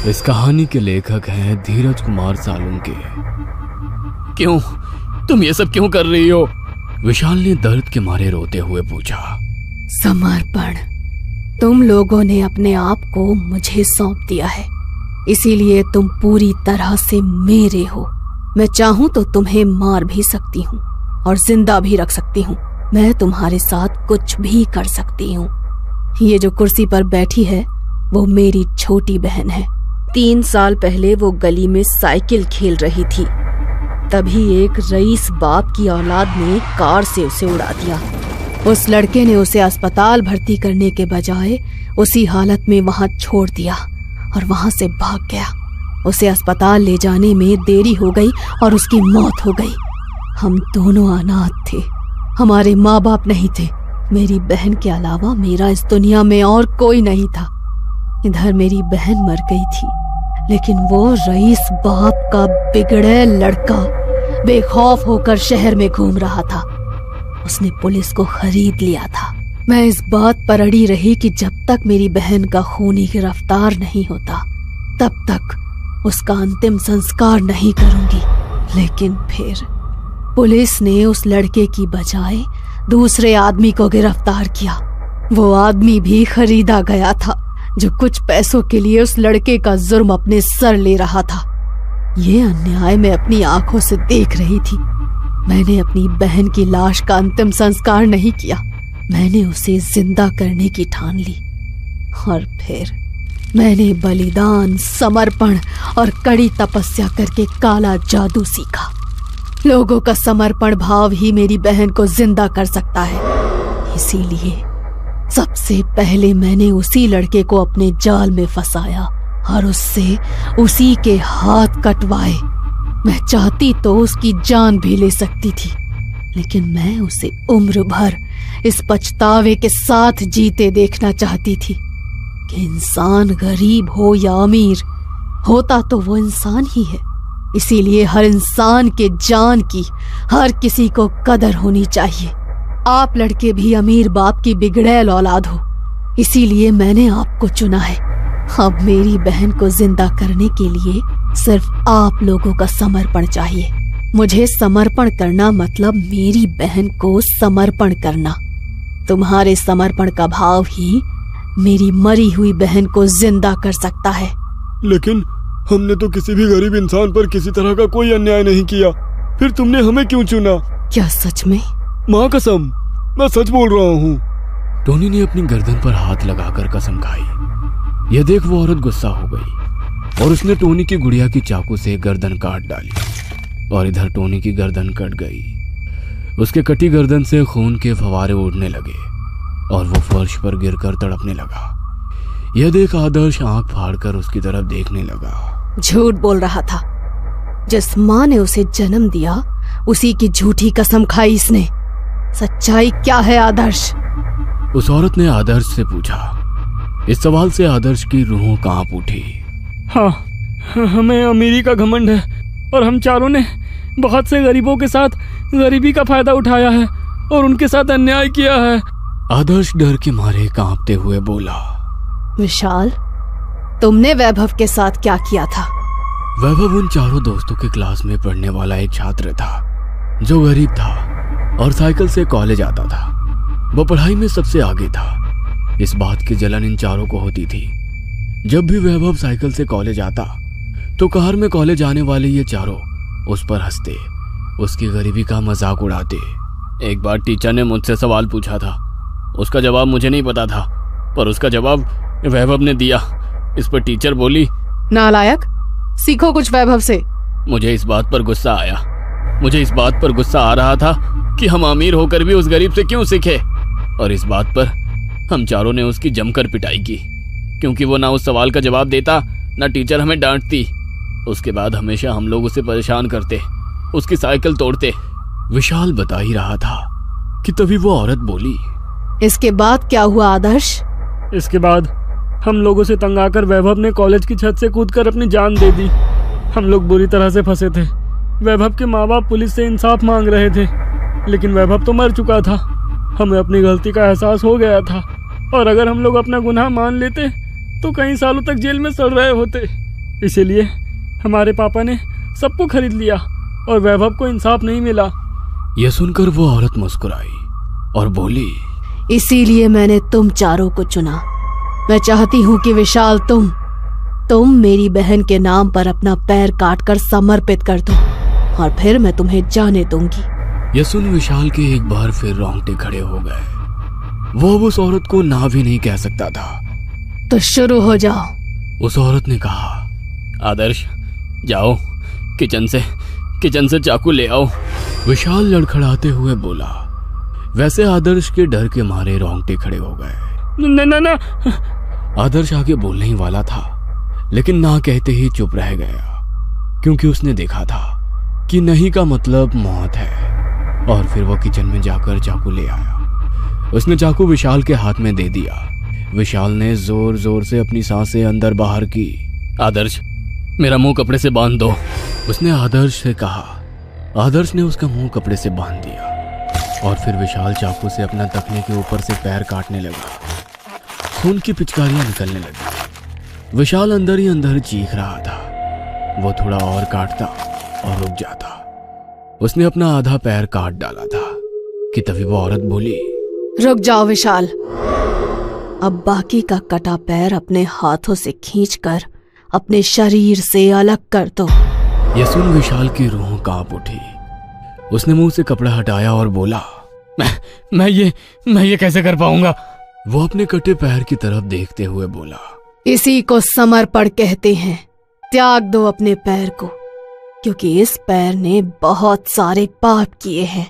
इस कहानी के लेखक हैं धीरज कुमार सालुंके। क्यों? तुम ये सब क्यों कर रही हो? विशाल ने दर्द के मारे रोते हुए पूछा। समर्पण। तुम लोगों ने अपने आप को मुझे सौंप दिया है, इसीलिए तुम पूरी तरह से मेरे हो। मैं चाहूं तो तुम्हें मार भी सकती हूँ और जिंदा भी रख सकती हूँ। मैं तुम्हारे साथ कुछ भी कर सकती हूँ। ये जो कुर्सी पर बैठी है वो मेरी छोटी बहन है। 3 साल पहले वो गली में साइकिल खेल रही थी, तभी एक रईस बाप की औलाद ने कार से उसे उड़ा दिया। उस लड़के ने उसे अस्पताल भर्ती करने के बजाय उसी हालत में वहां छोड़ दिया और वहां से भाग गया। उसे अस्पताल ले जाने में देरी हो गई और उसकी मौत हो गई। हम दोनों अनाथ थे, हमारे माँ बाप नहीं थे। मेरी बहन के अलावा मेरा इस दुनिया में और कोई नहीं था। इधर मेरी बहन मर गई थी, लेकिन वो रईस बाप का बिगड़े लड़का बेखौफ होकर शहर में घूम रहा था। उसने पुलिस को खरीद लिया था। मैं इस बात पर अड़ी रही कि जब तक मेरी बहन का खूनी गिरफ्तार नहीं होता तब तक उसका अंतिम संस्कार नहीं करूंगी। लेकिन फिर पुलिस ने उस लड़के की बजाय दूसरे आदमी को गिरफ्तार किया। वो आदमी भी खरीदा गया था जो कुछ पैसों के लिए उस लड़के का जुर्म अपने सर ले रहा था। ये अन्याय मैं अपनी आंखों से देख रही थी। मैंने अपनी बहन की लाश का अंतिम संस्कार नहीं किया। मैंने उसे जिंदा करने की ठान ली और फिर मैंने बलिदान, समर्पण और कड़ी तपस्या करके काला जादू सीखा। लोगों का समर्पण भाव ही मेरी बहन को जिंदा कर सकता है। इसीलिए सबसे पहले मैंने उसी लड़के को अपने जाल में फंसाया और उससे उसी के हाथ कटवाए। मैं चाहती तो उसकी जान भी ले सकती थी, लेकिन मैं उसे उम्र भर इस पछतावे के साथ जीते देखना चाहती थी कि इंसान गरीब हो या अमीर, होता तो वो इंसान ही है। इसीलिए हर इंसान के जान की हर किसी को कदर होनी चाहिए। आप लड़के भी अमीर बाप की बिगड़ैल औलाद हो, इसीलिए मैंने आपको चुना है। अब मेरी बहन को जिंदा करने के लिए सिर्फ आप लोगों का समर्पण चाहिए। मुझे समर्पण करना मतलब मेरी बहन को समर्पण करना। तुम्हारे समर्पण का भाव ही मेरी मरी हुई बहन को जिंदा कर सकता है। लेकिन हमने तो किसी भी गरीब इंसान पर किसी तरह का कोई अन्याय नहीं किया, फिर तुमने हमें क्यों चुना? क्या सच में? माँ कसम, मैं सच बोल रहा हूँ। टोनी ने अपनी गर्दन पर हाथ लगाकर कसम खाई। यह देख वो औरत गुस्सा हो गई और उसने टोनी की गुड़िया की चाकू से गर्दन काट डाली और इधर टोनी की गर्दन कट गई। उसके कटी गर्दन से खून के फवारे उड़ने लगे और वो फर्श पर गिरकर तड़पने लगा। यह देख आदर्श आंख फाड़कर उसकी तरफ देखने लगा। झूठ बोल रहा था। जिस माँ ने उसे जन्म दिया उसी की झूठी कसम खाई इसने। सच्चाई क्या है आदर्श? उस औरत ने आदर्श से पूछा। इस सवाल से आदर्श की रूह कांप उठी। हाँ, हमें अमीरी का घमंड है और हम चारों ने बहुत से गरीबों के साथ गरीबी का फायदा उठाया है और उनके साथ अन्याय किया है। आदर्श डर के मारे कांपते हुए बोला। विशाल, तुमने वैभव के साथ क्या किया था? वैभव उन चारों दोस्तों के क्लास में पढ़ने वाला एक छात्र था जो गरीब था और साइकिल से कॉलेज आता था। वो पढ़ाई में सबसे आगे था। इस बात की जलन इन चारों को होती थी। जब भी वैभव साइकिल से कॉलेज आता तो कार में कॉलेज आने वाले ये चारों उस पर हंसते, उसकी गरीबी का मजाक उड़ाते। एक बार टीचर ने मुझसे सवाल पूछा था, उसका जवाब मुझे नहीं पता था, पर उसका जवाब वैभव ने दिया। इस पर टीचर बोली, नालायक, सीखो कुछ वैभव से। मुझे इस बात पर गुस्सा आया। मुझे इस बात पर गुस्सा आ रहा था कि हम अमीर होकर भी उस गरीब से क्यों सीखे, और इस बात पर हम चारों ने उसकी जमकर पिटाई की, क्योंकि वो ना उस सवाल का जवाब देता, ना टीचर हमें डांटती। उसके बाद हमेशा हम लोग उसे परेशान करते, उसकी साइकिल तोड़ते। विशाल बता ही रहा था कि तभी वो औरत बोली। इसके बाद क्या हुआ आदर्श? इसके बाद हम लोगों से तंग आकर वैभव ने कॉलेज की छत से कूदकर अपनी जान दे दी। हम लोग बुरी तरह से फंसे थे। वैभव के माँ बाप पुलिस से इंसाफ मांग रहे थे, लेकिन वैभव तो मर चुका था। हमें अपनी गलती का एहसास हो गया था और अगर हम लोग अपना गुनाह मान लेते तो कई सालों तक जेल में सड़ रहे होते। इसीलिए हमारे पापा ने सबको खरीद लिया और वैभव को इंसाफ नहीं मिला। यह सुनकर वो औरत मुस्कुराई और बोली, इसीलिए मैंने तुम चारों को चुना। मैं चाहती हूँ कि विशाल तुम मेरी बहन के नाम पर अपना पैर काटकर समर्पित कर दो और फिर मैं तुम्हें जाने दूंगी। यह सुन विशाल के एक बार फिर रोंगटे खड़े हो गए। वो अब उस औरत को ना भी नहीं कह सकता था। तो शुरू हो जाओ। उस औरत ने कहा, आदर्श जाओ किचन से चाकू ले आओ। विशाल लड़खड़ाते हुए बोला। वैसे आदर्श के डर के मारे रोंगटे खड़े हो गए। ना। आदर्श आगे बोलने ही वाला था, लेकिन ना कहते ही चुप रह गया, क्योंकि उसने देखा था कि नहीं का मतलब मौत है। और फिर वो किचन में जाकर चाकू ले आया। उसने चाकू विशाल के हाथ में दे दिया। विशाल ने जोर जोर से अपनी सांसें अंदर बाहर की। आदर्श मेरा मुंह कपड़े से बांध दो, उसने आदर्श से कहा। आदर्श ने उसका मुंह कपड़े से बांध दिया और फिर विशाल चाकू से अपना तखने के ऊपर से पैर काटने लगा। खून की पिचकारियां निकलने लगी। विशाल अंदर ही अंदर चीख रहा था। वो थोड़ा और काटता और रुक जाता। उसने अपना आधा पैर काट डाला था कि तभी वो औरत बोली, रुक जाओ विशाल, अब बाकी का कटा पैर अपने हाथों से खींचकर अपने शरीर से अलग कर दो। यह सुन विशाल की रूह कांप उठी। उसने मुंह से कपड़ा हटाया और बोला, मैं ये कैसे कर पाऊंगा। वो अपने कटे पैर की तरफ देखते हुए बोला, इसी को समर्पण कहते हैं। त्याग दो अपने पैर को, क्योंकि इस पैर ने बहुत सारे पाप किए हैं।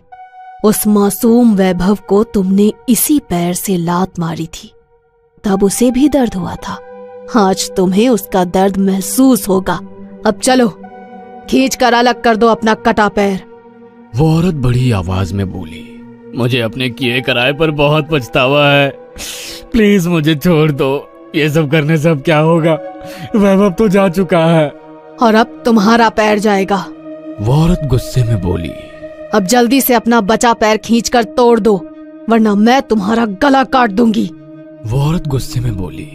उस मासूम वैभव को तुमने इसी पैर से लात मारी थी, तब उसे भी दर्द हुआ था। आज तुम्हें उसका दर्द महसूस होगा। अब चलो, खींच कर अलग कर दो अपना कटा पैर। वो औरत बड़ी आवाज में बोली, मुझे अपने किए कराए पर बहुत पछतावा है। प्लीज मुझे छोड़ दो। ये सब करने से अब क्या होगा। वैभव तो जा चुका है और अब तुम्हारा पैर जाएगा। वो औरत गुस्से में बोली, अब जल्दी से अपना बचा पैर खींचकर तोड़ दो, वरना मैं तुम्हारा गला काट दूंगी। वो औरत गुस्से में बोली।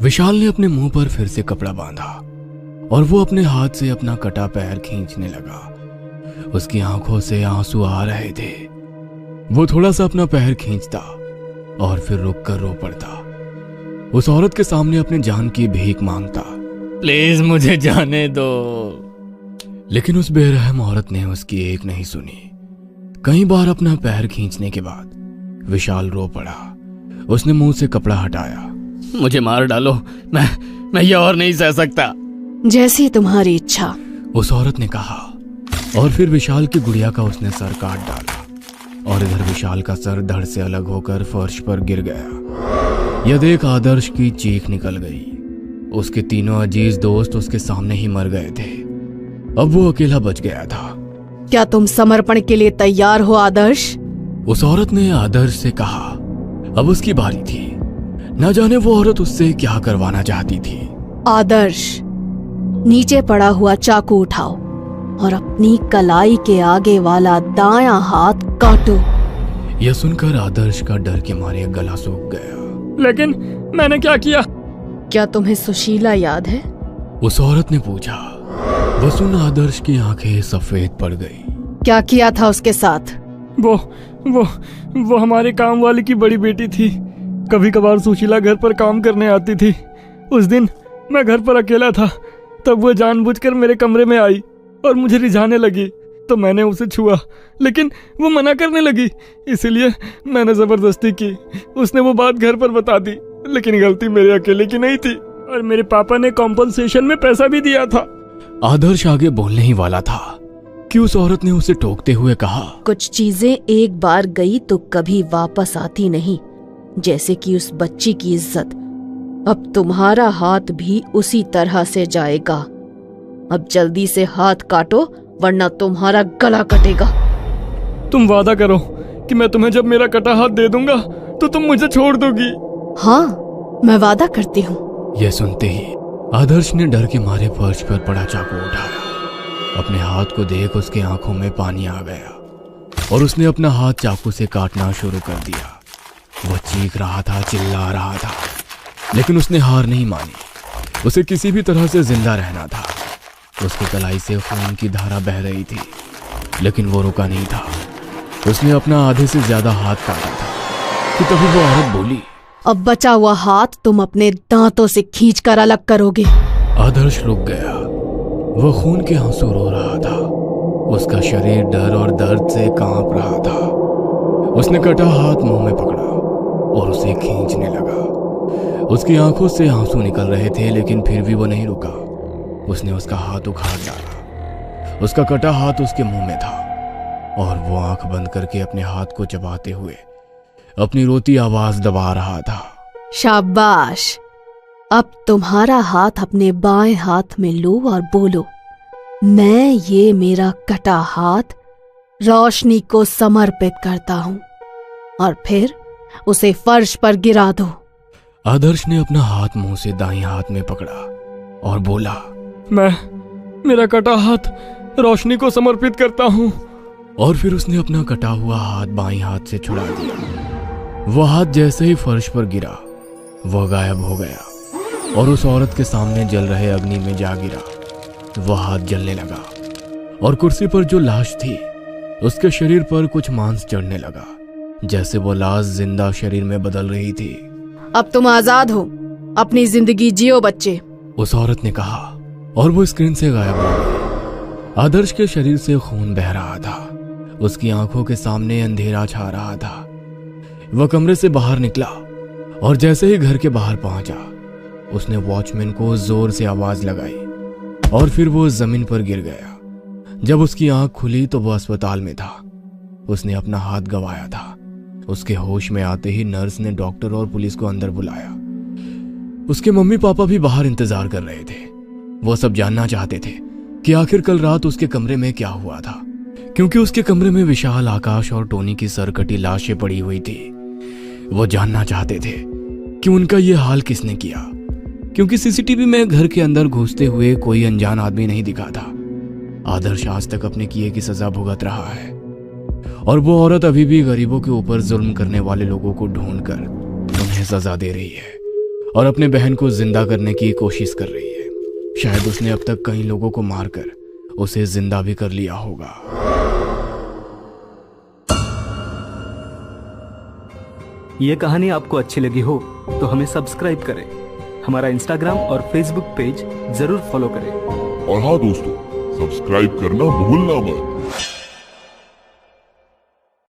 विशाल ने अपने मुंह पर फिर से कपड़ा बांधा और वो अपने हाथ से अपना कटा पैर खींचने लगा। उसकी आंखों से आंसू आ रहे थे। वो थोड़ा सा अपना पैर खींचता और फिर रुक कर रो पड़ता। उस औरत के सामने अपने जान की भीख मांगता, प्लीज मुझे जाने दो। लेकिन उस बेरहम औरत ने उसकी एक नहीं सुनी। कई बार अपना पैर खींचने के बाद विशाल रो पड़ा। उसने मुंह से कपड़ा हटाया। मुझे मार डालो, मैं ये और नहीं सह सकता। जैसी तुम्हारी इच्छा, उस औरत ने कहा। और फिर विशाल की गुड़िया का उसने सर काट डाला और इधर विशाल का सर धड़ से अलग होकर फर्श पर गिर गया। यह देख आदर्श की चीख निकल गई। उसके तीनों अजीज दोस्त उसके सामने ही मर गए थे। अब वो अकेला बच गया था। क्या तुम समर्पण के लिए तैयार हो आदर्श? उस औरत ने आदर्श से कहा। अब उसकी बारी थी। न जाने वो औरत उससे क्या करवाना चाहती थी। आदर्श, नीचे पड़ा हुआ चाकू उठाओ और अपनी कलाई के आगे वाला दायां हाथ काटो। यह सुनकर आदर्श का डर के मारे गला सूख गया। लेकिन मैंने क्या किया? क्या तुम्हें सुशीला याद है? उस औरत ने पूछा। वो सुन आदर्श की आंखें सफेद पड़ गई। क्या किया था उसके साथ? वो हमारे काम वाली की बड़ी बेटी थी। कभी कभार सुशीला घर पर काम करने आती थी। उस दिन मैं घर पर अकेला था, तब वो जानबूझकर मेरे कमरे में आई और मुझे रिझाने लगी, तो मैंने उसे छुआ, लेकिन वो मना करने लगी, इसलिए मैंने जबरदस्ती की। उसने वो बात घर पर बता दी, लेकिन गलती मेरे अकेले की नहीं थी और मेरे पापा ने कॉम्पनसेशन में पैसा भी दिया था। आदर्श आगे बोलने ही वाला था कि उस औरत ने उसे टोकते हुए कहा, कुछ चीजें एक बार गई तो कभी वापस आती नहीं, जैसे कि उस बच्ची की इज्जत। अब तुम्हारा हाथ भी उसी तरह से जाएगा। अब जल्दी से हाथ काटो, वरना तुम्हारा गला कटेगा। तुम वादा करो कि मैं तुम्हें जब मेरा कटा हाथ दे दूंगा तो तुम मुझे छोड़ दोगी। हाँ, मैं वादा करती हूँ। यह सुनते ही आदर्श ने डर के मारे फर्श पर पड़ा चाकू उठाया। अपने हाथ को देख उसके आंखों में पानी आ गया और उसने अपना हाथ चाकू से काटना शुरू कर दिया। वह चीख रहा था, चिल्ला रहा था, लेकिन उसने हार नहीं मानी। उसे किसी भी तरह से जिंदा रहना था। उसकी कलाई से खून की धारा बह रही थी, लेकिन वो रुका नहीं था। उसने अपना आधे से ज्यादा हाथ काटा था कि तभी वो औरत बोली, अब बचा हुआ हाथ तुम अपने दांतों से खींचकर अलग करोगे। आदर्श रुक गया। वह खून के आंसू रो रहा था। उसका शरीर डर और दर्द से कांप रहा था। उसने कटा हाथ मुंह में पकड़ा और उसे खींचने लगा। उसकी आंखों से आंसू निकल रहे थे, लेकिन फिर भी वो नहीं रुका। उसने उसका हाथ उखाड़ डाला। उसका कटा हाथ उसके मुंह में था और वो आंख बंद करके अपने हाथ को चबाते हुए अपनी रोती आवाज दबा रहा था। शाबाश, अब तुम्हारा हाथ अपने बाएं हाथ में लो और बोलो, मैं ये मेरा कटा हाथ रोशनी को समर्पित करता हूं। और फिर उसे फर्श पर गिरा दो। आदर्श ने अपना हाथ मुंह से दाईं हाथ में पकड़ा और बोला, मेरा कटा हाथ रोशनी को समर्पित करता हूं। और फिर उसने अपना कटा हुआ हाथ बाईं हाथ से छुड़ा दिया। वह हाथ जैसे ही फर्श पर गिरा, वह गायब हो गया और उस औरत के सामने जल रहे अग्नि में जा गिरा। वह हाथ जलने लगा और कुर्सी पर जो लाश थी, उसके शरीर पर कुछ मांस चढ़ने लगा, जैसे वो लाश जिंदा शरीर में बदल रही थी। अब तुम आजाद हो, अपनी जिंदगी जियो बच्चे, उस औरत ने कहा और वो स्क्रीन से गायब हो गई। आदर्श के शरीर से खून बह रहा था। उसकी आंखों के सामने अंधेरा छा रहा था। वह कमरे से बाहर निकला और जैसे ही घर के बाहर पहुंचा, उसने वॉचमैन को जोर से आवाज लगाई और फिर वो जमीन पर गिर गया। जब उसकी आंख खुली तो वह अस्पताल में था। उसने अपना हाथ गंवाया था। उसके होश में आते ही नर्स ने डॉक्टर और पुलिस को अंदर बुलाया। उसके मम्मी पापा भी बाहर इंतजार कर रहे थे। वो सब जानना चाहते थे कि आखिर कल रात उसके कमरे में क्या हुआ था, क्योंकि उसके कमरे में विशाल, आकाश और टोनी की सरकटी लाशें पड़ी हुई थी। वो जानना चाहते थे कि उनका ये हाल किसने किया, क्योंकि सीसीटीवी में घर के अंदर घुसते हुए कोई अनजान आदमी नहीं दिखा था। आदर्श आज तक अपने किए की सजा भुगत रहा है और वो औरत अभी भी गरीबों के ऊपर जुल्म करने वाले लोगों को ढूंढकर उन्हें सजा दे रही है और अपने बहन को जिंदा करने की कोशिश कर रही है। शायद उसने अब तक कई लोगों को मारकर उसे जिंदा भी कर लिया होगा। ये कहानी आपको अच्छी लगी हो तो हमें सब्सक्राइब करें, हमारा इंस्टाग्राम और फेसबुक पेज जरूर फॉलो करें। और हाँ दोस्तों, सब्सक्राइब करना भूलना मत।